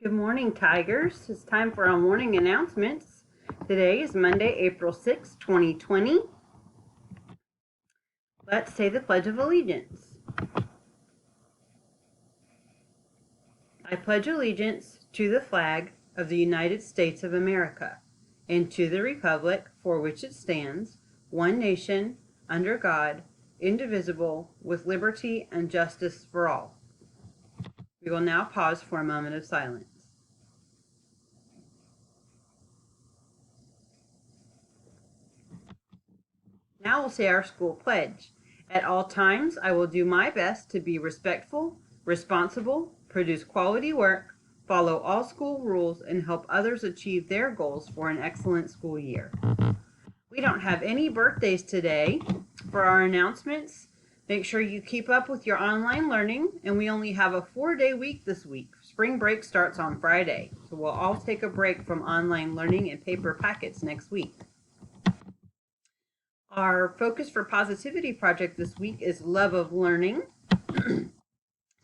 Good morning, Tigers. It's time for our morning announcements. Today is Monday, April 6, 2020. Let's say the Pledge of Allegiance. I pledge allegiance to the flag of the United States of America and to the republic for which it stands, one nation, under God, indivisible, with liberty and justice for all. We will now pause for a moment of silence. Now we'll say our school pledge. At all times, I will do my best to be respectful, responsible, produce quality work, follow all school rules, and help others achieve their goals for an excellent school year. We don't have any birthdays today. For our announcements, make sure you keep up with your online learning, and we only have a 4-day week this week. Spring break starts on Friday, so we'll all take a break from online learning and paper packets next week. Our Focus for Positivity project this week is love of learning.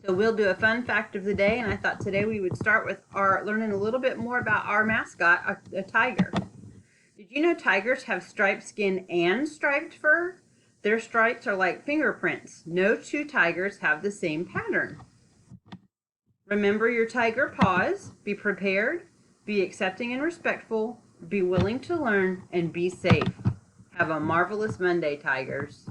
So we'll do a fun fact of the day, and I thought today we would start with learning a little bit more about our mascot, a tiger. Did you know tigers have striped skin and striped fur? Their stripes are like fingerprints. No two tigers have the same pattern. Remember your tiger paws. Be prepared, be accepting and respectful, be willing to learn, and be safe. Have a marvelous Monday, Tigers.